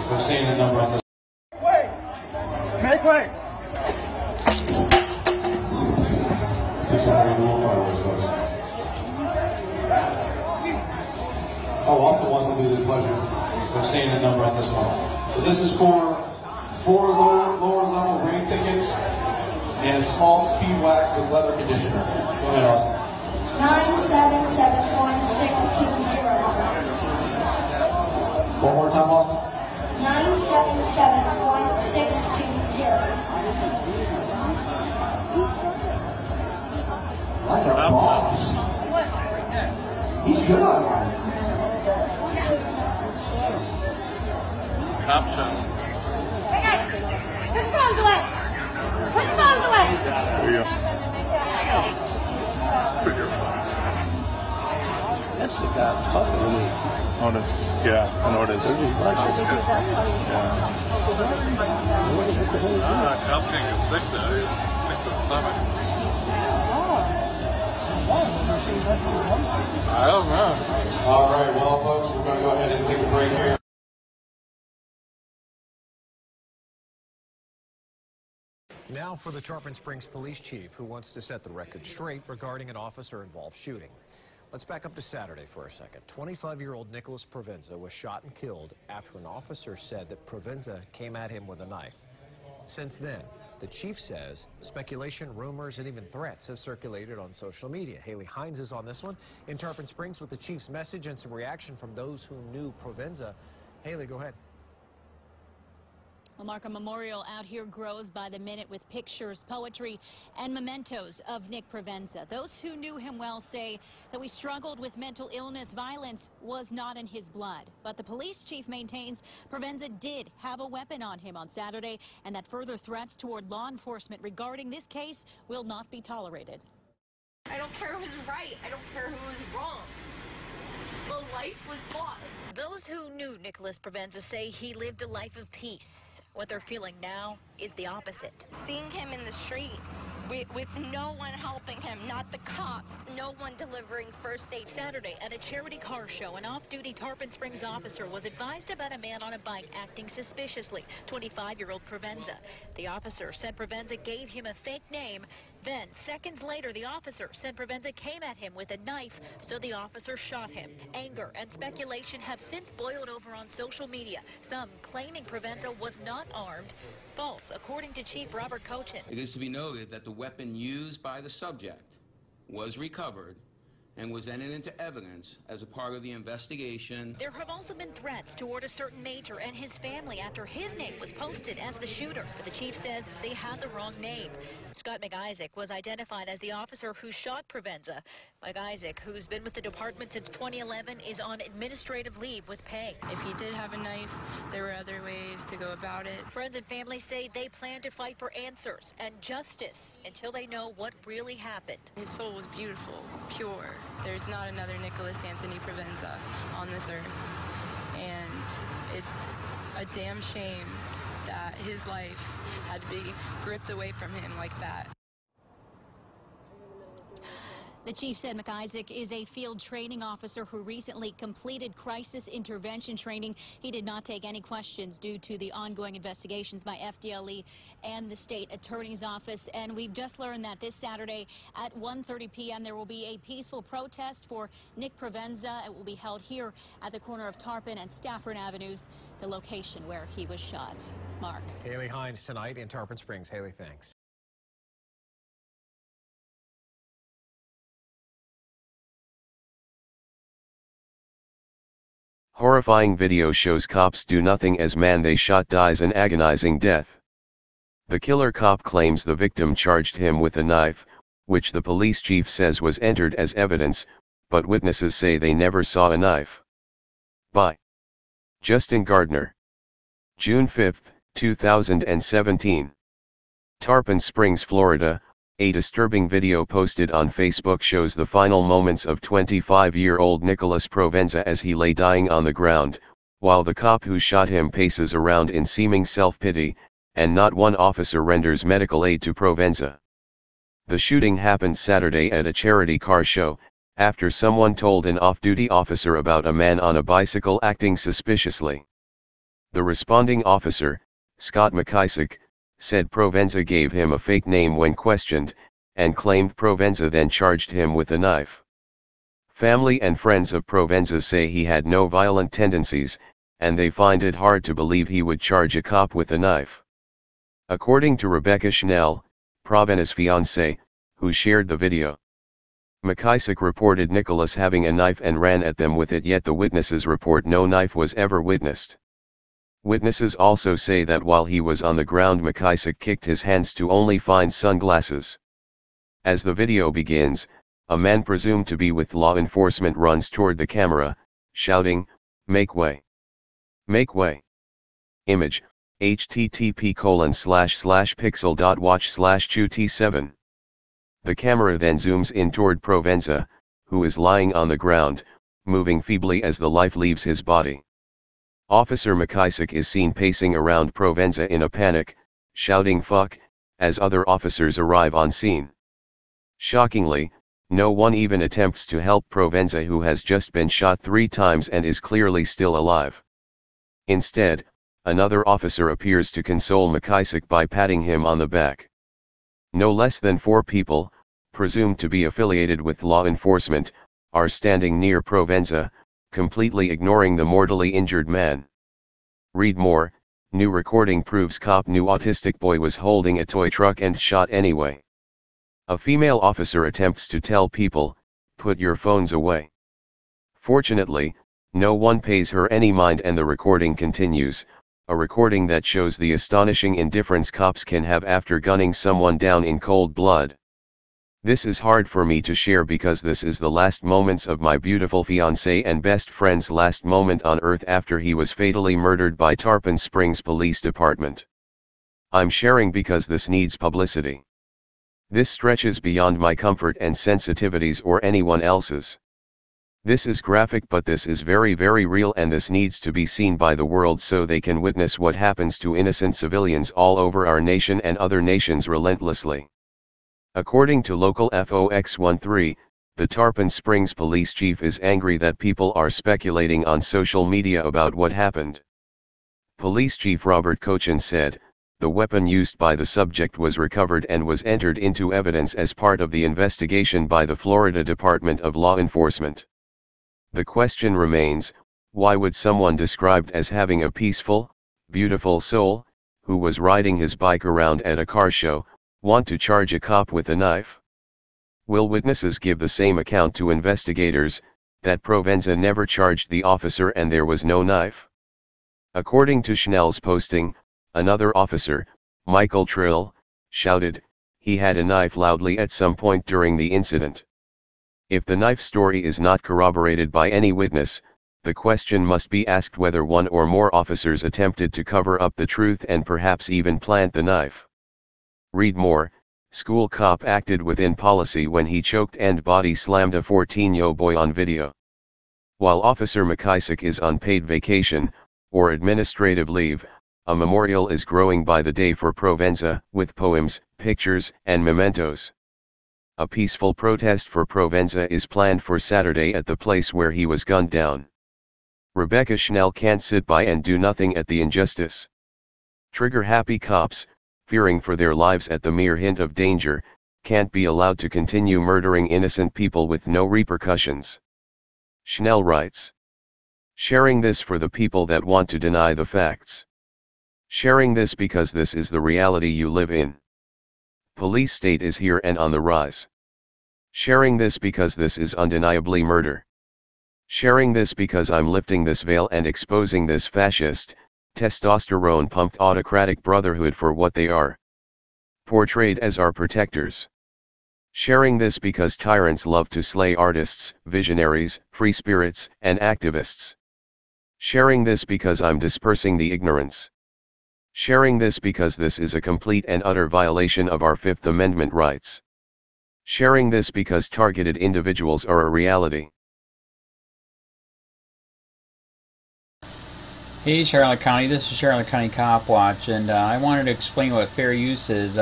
We're seeing the number on this. Wait! Make way! This Saturday LEOAFFAIRS, folks. Oh, Austin wants to do this pleasure. We're seeing the number on this one. So this is for 4 lower level rain tickets and a small speed whack with leather conditioner. Go ahead, Austin. 9771620. One more time, Austin. 9771620. Like our boss. He's good on that. Top shot. Hey guys, put your phones away. Put your phones away. There you go. Put your phone. That's the guy talking to me. Oh, this, yeah, I know it is. Yeah. I'm thinking 6 days. 6 to 7. I don't know. All right, well, folks, we're going to go ahead and take a break here. Now for the Tarpon Springs police chief, who wants to set the record straight regarding an officer-involved shooting. Let's back up to Saturday for a second. 25-year-old Nicholas Provenza was shot and killed after an officer said that Provenza came at him with a knife. Since then, the chief says speculation, rumors, and even threats have circulated on social media. Haley Hines is on this one in Tarpon Springs with the chief's message and some reaction from those who knew Provenza. Haley, go ahead. Well, Mark, a memorial out here grows by the minute with pictures, poetry, and mementos of Nick Provenza. Those who knew him well say that we struggled with mental illness. Violence was not in his blood. But the police chief maintains Provenza did have a weapon on him on Saturday, and that further threats toward law enforcement regarding this case will not be tolerated. I don't care who was right. I don't care who was wrong. The life was lost. Those who knew Nicholas Provenza say he lived a life of peace. What they're feeling now is the opposite. Seeing him in the street with no one helping him, not the cops, no one delivering first aid. Saturday at a charity car show, an off-duty Tarpon Springs officer was advised about a man on a bike acting suspiciously, 25-year-old Provenza. The officer said Provenza gave him a fake name. Then, seconds later, the officer said Provenza came at him with a knife, so the officer shot him. Anger and speculation have since boiled over on social media, some claiming Provenza was not armed. False, according to Chief Robert Cochin. It is to be noted that the weapon used by the subject was recovered and was entered into evidence as a part of the investigation. There have also been threats toward a certain major and his family after his name was posted as the shooter. But the chief says they had the wrong name. Scott McIsaac was identified as the officer who shot Provenza. McIsaac, who's been with the department since 2011, is on administrative leave with pay. If he did have a knife, there were other ways to go about it. Friends and family say they plan to fight for answers and justice until they know what really happened. His soul was beautiful, pure. There's not another Nicholas Anthony Provenza on this earth. And it's a damn shame that his life had to be gripped away from him like that. The chief said McIsaac is a field training officer who recently completed crisis intervention training. He did not take any questions due to the ongoing investigations by FDLE and the state attorney's office. And we've just learned that this Saturday at 1:30 p.m. there will be a peaceful protest for Nick Provenza. It will be held here at the corner of Tarpon and Stafford Avenues, the location where he was shot. Mark. Haley Hines tonight in Tarpon Springs. Haley, thanks. Horrifying video shows cops do nothing as man they shot dies an agonizing death. The killer cop claims the victim charged him with a knife, which the police chief says was entered as evidence, but witnesses say they never saw a knife. By Justin Gardner. June 5, 2017. Tarpon Springs, Florida. A disturbing video posted on Facebook shows the final moments of 25-year-old Nicholas Provenza as he lay dying on the ground, while the cop who shot him paces around in seeming self-pity, and not one officer renders medical aid to Provenza. The shooting happened Saturday at a charity car show, after someone told an off-duty officer about a man on a bicycle acting suspiciously. The responding officer, Scott McIsaac, said Provenza gave him a fake name when questioned, and claimed Provenza then charged him with a knife. Family and friends of Provenza say he had no violent tendencies, and they find it hard to believe he would charge a cop with a knife. According to Rebecca Schnell, Provenza's fiancée, who shared the video, McIsaac reported Nicholas having a knife and ran at them with it, yet the witnesses report no knife was ever witnessed. Witnesses also say that while he was on the ground, McIsaac kicked his hands to only find sunglasses. As the video begins, a man presumed to be with law enforcement runs toward the camera, shouting, "Make way! Make way!" Image, http://pixel.watch/qt7. The camera then zooms in toward Provenza, who is lying on the ground, moving feebly as the life leaves his body. Officer McIsaac is seen pacing around Provenza in a panic, shouting "fuck," as other officers arrive on scene. Shockingly, no one even attempts to help Provenza, who has just been shot 3 times and is clearly still alive. Instead, another officer appears to console McIsaac by patting him on the back. No less than 4 people, presumed to be affiliated with law enforcement, are standing near Provenza, completely ignoring the mortally injured man. Read more. New recording proves cop knew autistic boy was holding a toy truck and shot anyway. A female officer attempts to tell people, "Put your phones away." Fortunately, no one pays her any mind and the recording continues, a recording that shows the astonishing indifference cops can have after gunning someone down in cold blood. This is hard for me to share because this is the last moments of my beautiful fiancé and best friend's last moment on earth after he was fatally murdered by Tarpon Springs Police Department. I'm sharing because this needs publicity. This stretches beyond my comfort and sensitivities or anyone else's. This is graphic, but this is very, very real, and this needs to be seen by the world so they can witness what happens to innocent civilians all over our nation and other nations relentlessly. According to local FOX13, the Tarpon Springs police chief is angry that people are speculating on social media about what happened. Police Chief Robert Cochin said, "The weapon used by the subject was recovered and was entered into evidence as part of the investigation by the Florida Department of Law Enforcement. The question remains, why would someone described as having a peaceful, beautiful soul, who was riding his bike around at a car show, want to charge a cop with a knife? Will witnesses give the same account to investigators, that Provenza never charged the officer and there was no knife?" According to Schnell's posting, another officer, Michael Trill, shouted, "He had a knife" loudly at some point during the incident. If the knife story is not corroborated by any witness, the question must be asked whether one or more officers attempted to cover up the truth and perhaps even plant the knife. Read more. School cop acted within policy when he choked and body slammed a 14-year-old boy on video. While Officer McIsaac is on paid vacation, or administrative leave, a memorial is growing by the day for Provenza, with poems, pictures, and mementos. A peaceful protest for Provenza is planned for Saturday at the place where he was gunned down. Rebecca Schnell can't sit by and do nothing at the injustice. Trigger-happy cops, fearing for their lives at the mere hint of danger, can't be allowed to continue murdering innocent people with no repercussions. Schnell writes, "Sharing this for the people that want to deny the facts. Sharing this because this is the reality you live in. Police state is here and on the rise. Sharing this because this is undeniably murder. Sharing this because I'm lifting this veil and exposing this fascist, testosterone-pumped autocratic brotherhood for what they are. Portrayed as our protectors. Sharing this because tyrants love to slay artists, visionaries, free spirits, and activists. Sharing this because I'm dispersing the ignorance. Sharing this because this is a complete and utter violation of our Fifth Amendment rights. Sharing this because targeted individuals are a reality." Hey Charlotte County, this is Charlotte County Cop Watch, and I wanted to explain what fair use is.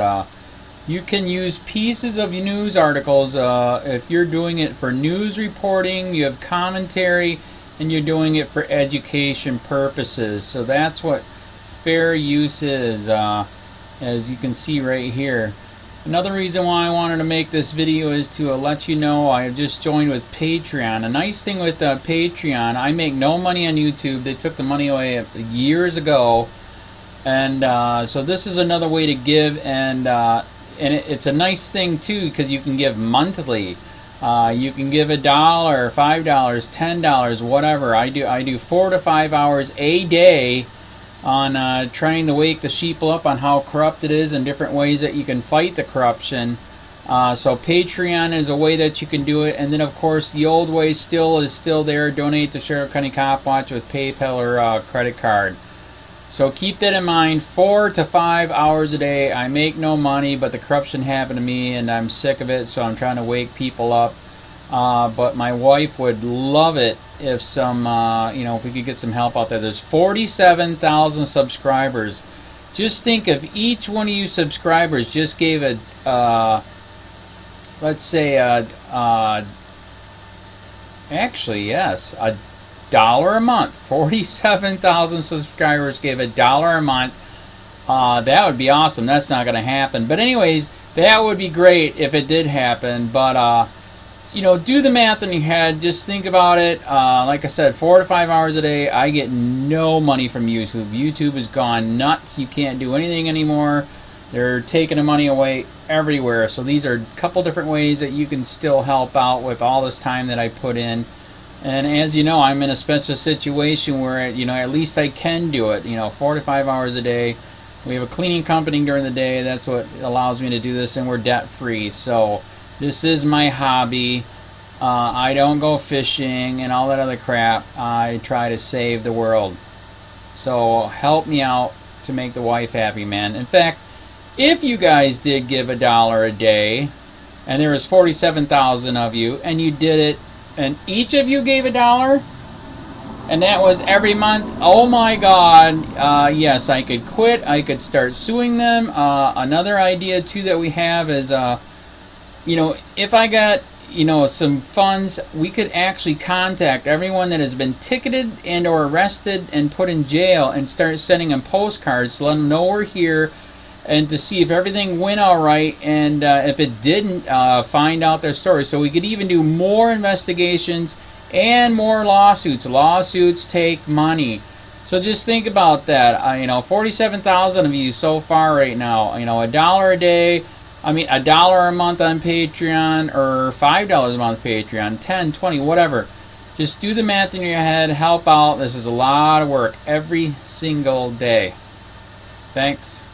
You can use pieces of news articles if you're doing it for news reporting, you have commentary, and you're doing it for education purposes. So that's what fair use is, as you can see right here. Another reason why I wanted to make this video is to let you know I have just joined with Patreon. A nice thing with Patreon, I make no money on YouTube. They took the money away years ago, and so this is another way to give, and it's a nice thing too because you can give monthly. You can give $1, $5, $10, whatever. I do 4 to 5 hours a day on trying to wake the sheeple up on how corrupt it is and different ways that you can fight the corruption. So Patreon is a way that you can do it, and then of course the old way is still there. Donate to Sheriff County Cop Watch with PayPal or credit card. So keep that in mind. 4 to 5 hours a day. I make no money, but the corruption happened to me and I'm sick of it, so I'm trying to wake people up. But my wife would love it if some, if we could get some help out there. There's 47,000 subscribers. Just think if each one of you subscribers just gave a, let's say, actually, yes, $1 a month. 47,000 subscribers gave $1 a month. That would be awesome. That's not going to happen. But anyways, that would be great if it did happen. But, do the math in your head. Just think about it. Like I said, 4 to 5 hours a day. I get no money from YouTube. YouTube has gone nuts. You can't do anything anymore. They're taking the money away everywhere. So these are a couple different ways that you can still help out with all this time that I put in. And as you know, I'm in a special situation where, at least I can do it, 4 to 5 hours a day. We have a cleaning company during the day. That's what allows me to do this, and we're debt-free. So this is my hobby. I don't go fishing and all that other crap. I try to save the world. So help me out to make the wife happy, man. In fact, if you guys did give $1 a day, and there was 47,000 of you, and you did it, and each of you gave $1, and that was every month, oh my God, yes, I could quit. I could start suing them. Another idea too that we have is, if I got, some funds, we could actually contact everyone that has been ticketed and or arrested and put in jail and start sending them postcards to let them know we're here, and to see if everything went all right, and if it didn't, find out their story. So we could even do more investigations and more lawsuits. Lawsuits take money. So just think about that. 47,000 of you so far right now. $1 a day. $1 a month on Patreon, or $5 a month Patreon, 10, 20, whatever. Just do the math in your head. Help out. This is a lot of work every single day. Thanks.